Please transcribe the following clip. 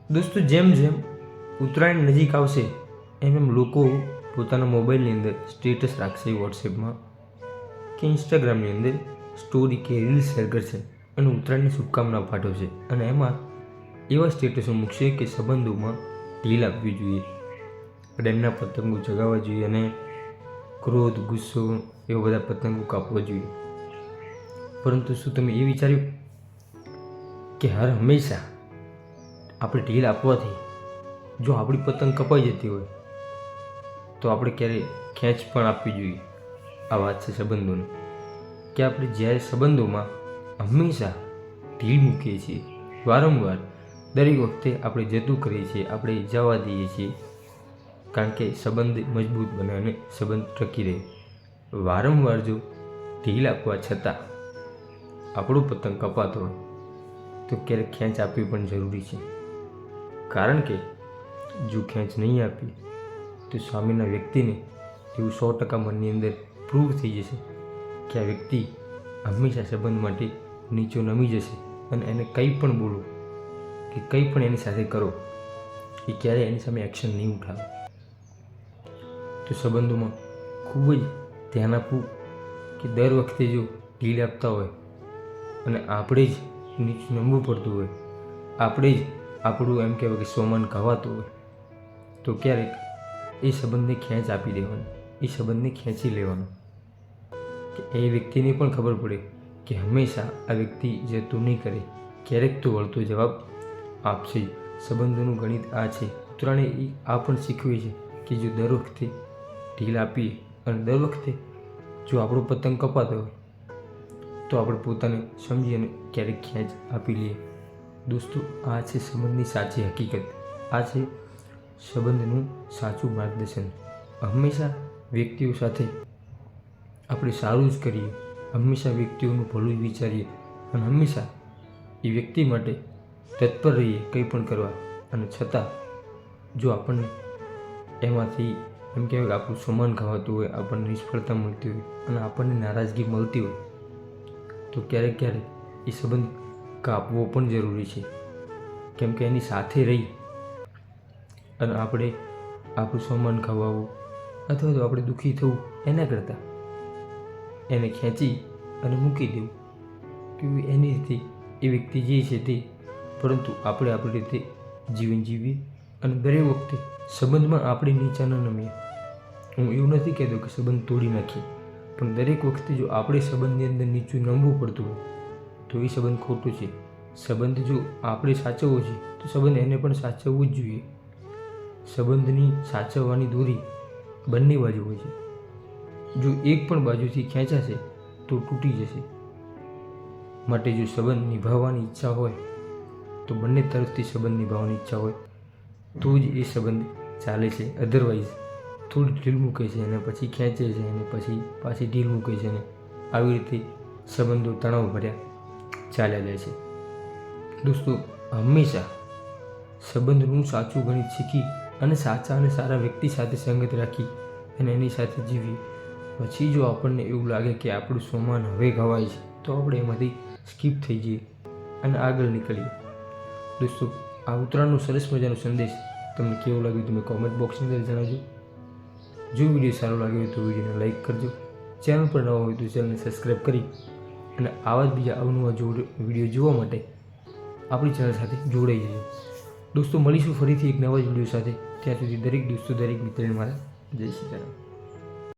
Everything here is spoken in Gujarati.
દોસ્તો, જેમ જેમ ઉત્તરાયણ નજીક આવશે એમ એમ લોકો પોતાના મોબાઈલની અંદર સ્ટેટસ રાખશે, વોટ્સએપમાં કે ઇન્સ્ટાગ્રામની અંદર સ્ટોરી કે રીલ શેર કરશે અને ઉત્તરાયણની શુભકામના પાઠવશે. અને એમાં એવા સ્ટેટસો મૂકશે કે સંબંધોમાં ઢીલ આપવી જોઈએ, પ્રેમના પતંગો ચગાવવા જોઈએ અને ક્રોધ, ગુસ્સો એવા બધા પતંગો કાપવા જોઈએ. પરંતુ શું તમે એ વિચાર્યું કે હર હંમેશા આપણે ઢીલ આપવાથી જો આપણી પતંગ કપાઈ જતી હોય તો આપણે ક્યારેય ખેંચ પણ આપવી જોઈએ. આ વાત છે સંબંધોની, કે આપણે જ્યારે સંબંધોમાં હંમેશા ઢીલ મૂકીએ છીએ, વારંવાર દરેક વખતે આપણે જતું કરીએ છીએ, આપણે જવા દઈએ છીએ, કારણ કે સંબંધ મજબૂત બને અને સંબંધ ટકી રહે. વારંવાર જો ઢીલ આપવા છતાં આપણો પતંગ કપાતો હોય તો ક્યારેક ખેંચ આપવી પણ જરૂરી છે. કારણ કે જો ખેંચ નહીં આપી તો સામેના વ્યક્તિને એવું 100% મનની અંદર પ્રૂવ થઈ જશે કે આ વ્યક્તિ હંમેશા સંબંધ માટે નીચો નમી જશે અને એને કંઈ પણ બોલો કે કંઈ પણ એની સાથે કરો, એ ક્યારેય એની સામે એક્શન નહીં ઉઠાવે. તો સંબંધોમાં ખૂબ જ ધ્યાન આપવું કે દર વખતે જો ઢીલ આપતા હોય અને આપણે જ નીચું નમવું પડતું હોય, આપણે જ આપણું એમ કહેવાય કે સોમાન કહેવાતું હોય તો ક્યારેક એ સંબંધને ખેંચ આપી દેવાનો, એ સંબંધને ખેંચી લેવાનો, કે એ વ્યક્તિને પણ ખબર પડે કે હંમેશા આ વ્યક્તિ જતું નહીં કરે, ક્યારેક તો વળતો જવાબ આપશે જ. સંબંધોનું ગણિત આ છે. ઉત્તરાયણે એ આ પણ શીખવે છે કે જો દર વખતે ઢીલ આપીએ અને દર વખતે જો આપણો પતંગ કપાતો હોય તો આપણે પોતાને સમજી અને ક્યારેક ખેંચ આપી લઈએ. દોસ્તો, આ છે સંબંધની સાચી હકીકત, આ છે સંબંધનું સાચું માર્ગદર્શન. હંમેશા વ્યક્તિઓ સાથે આપણે સારું જ કરીએ, હંમેશા વ્યક્તિઓનું ભલું જ વિચારીએ અને હંમેશા એ વ્યક્તિ માટે તત્પર રહીએ કંઈ પણ કરવા. અને છતાં જો આપણને એમાંથી એમ કહેવાય કે આપણું સન્માન ખવાતું હોય, આપણને નિષ્ફળતા મળતી હોય અને આપણને નારાજગી મળતી હોય તો ક્યારેક એ સંબંધ કાપવો પણ જરૂરી છે. કેમ કે એની સાથે રહી અને આપણે આપણું સન્માન ખવાવું અથવા તો આપણે દુઃખી થવું એના કરતાં એને ખેંચી અને મૂકી દેવું કે એની રીતે એ વ્યક્તિ જે છે તે, પરંતુ આપણે આપણી રીતે જીવન જીવીએ અને દરેક વખતે સંબંધમાં આપણે નીચા ન નમીએ. હું એવું નથી કહેતો કે સંબંધ તોડી નાખીએ, પણ દરેક વખતે જો આપણે સંબંધની અંદર નીચું નમવું પડતું હોય તો એ સંબંધ ખોટું છે. સંબંધ જો આપણે સાચવવો છે તો સંબંધ એને પણ સાચવવું જ જોઈએ. સંબંધની સાચવવાની દોરી બંને બાજુ હોય છે. જો એક પણ બાજુથી ખેંચાશે તો તૂટી જશે. માટે જો સંબંધ નિભાવવાની ઈચ્છા હોય તો બંને તરફથી સંબંધ નિભાવવાની ઈચ્છા હોય તો જ એ સંબંધ ચાલે છે. અધરવાઇઝ થોડી ઢીલ મૂકે છે અને પછી ખેંચે છે અને પછી પાછી ઢીલ મૂકે છે અને આવી રીતે સંબંધો તણાવ ભર્યા ચાલ્યા જાય છે. દોસ્તો, હંમેશા સંબંધનું સાચું ગણિત શીખી અને સાચા અને સારા વ્યક્તિ સાથે સંગત રાખી અને એની સાથે જીવીએ. પછી જો આપણને એવું લાગે કે આપણું સોમાન હવે ગવાય છે તો આપણે એમાંથી સ્કીપ થઈ જઈએ અને આગળ નીકળીએ. દોસ્તો, આ ઉત્તરાયણનો સરસ મજાનો સંદેશ તમને કેવો લાગ્યો તમે કોમેન્ટ બોક્સની અંદર જણાવજો. જો વિડીયો સારો લાગ્યો હોય તો વિડીયોને લાઇક કરજો. ચેનલ પર નવા હોય તો ચેનલને સબસ્ક્રાઈબ કરી અને આવા જ બીજા અવનવા વિડીયો જોવા માટે આપણી ચેનલ સાથે જોડાઈ જજો. દોસ્તો, મળીશું ફરીથી એક નવા જ વિડીયો સાથે. ત્યાં સુધી દરેક દોસ્તો, દરેક મિત્રને મારા જય સીતારામ.